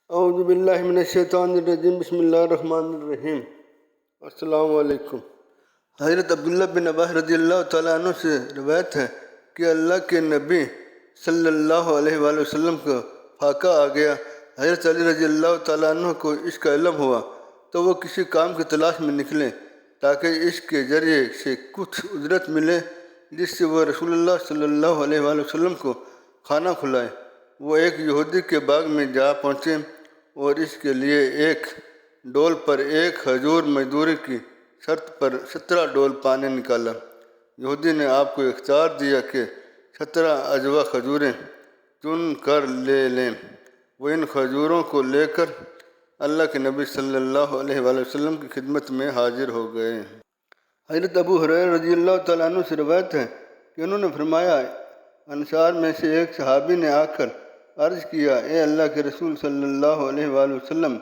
اعوذ باللہ من الشیطان الرجیم، بسم اللہ الرحمن الرحیم۔ السلام علیکم۔ حضرت عبداللہ بن عباس رضی اللہ تعالیٰ عنہ سے روایت ہے کہ اللہ کے نبی صلی اللہ علیہ وآلہ وسلم کا فاقہ آ گیا۔ حضرت علی رضی اللہ تعالیٰ عنہ کو اس کا علم ہوا تو وہ کسی کام کی تلاش میں نکلے تاکہ اس کے ذریعے سے کچھ اجرت ملے جس سے وہ رسول اللہ صلی اللہ علیہ وآلہ وسلم کو کھانا کھلائے۔ وہ ایک یہودی کے باغ میں جا پہنچے اور اس کے لیے ایک ڈول پر ایک کھجور مزدوری کی شرط پر 17 ڈول پانی نکالا۔ یہودی نے آپ کو اختیار دیا کہ 17 اجوا کھجوریں چن کر لے لیں۔ وہ ان کھجوروں کو لے کر اللہ کے نبی صلی اللہ علیہ وآلہ وسلم کی خدمت میں حاضر ہو گئے۔ حضرت ابو ہریرہ رضی اللہ تعالیٰ عنہ سے روایت ہے کہ انہوں نے فرمایا، انصار میں سے ایک صحابی نے آ کر عرض کیا، اے اللہ کے رسول صلی اللہ علیہ وآلہ وسلم،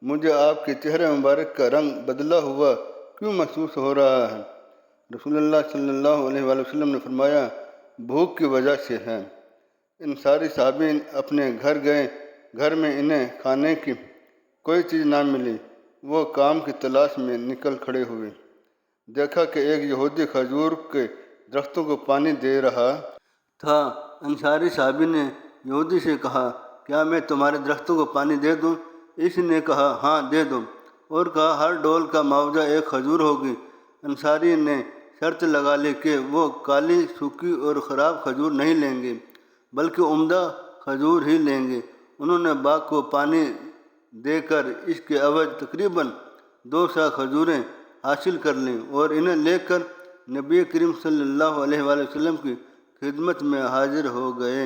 مجھے آپ کے چہرے مبارک کا رنگ بدلا ہوا کیوں محسوس ہو رہا ہے؟ رسول اللہ صلی اللہ علیہ وآلہ وسلم نے فرمایا، بھوک کی وجہ سے ہے۔ انصاری صحابی اپنے گھر گئے، گھر میں انہیں کھانے کی کوئی چیز نہ ملی۔ وہ کام کی تلاش میں نکل کھڑے ہوئے، دیکھا کہ ایک یہودی کھجور کے درختوں کو پانی دے رہا تھا۔ انصاری صحابی نے یہودی سے کہا، کیا میں تمہارے درختوں کو پانی دے دوں؟ اس نے کہا، ہاں دے دو، اور کہا، ہر ڈول کا معاوضہ ایک کھجور ہوگی۔ انصاری نے شرط لگا لی کہ وہ کالی، سوکھی اور خراب کھجور نہیں لیں گے بلکہ عمدہ کھجور ہی لیں گے۔ انہوں نے باغ کو پانی دے کر اس کے عوض تقریباً 200 کھجوریں حاصل کر لیں اور انہیں لے کر نبی کریم صلی اللہ علیہ وآلہ وسلم کی خدمت میں حاضر ہو گئے۔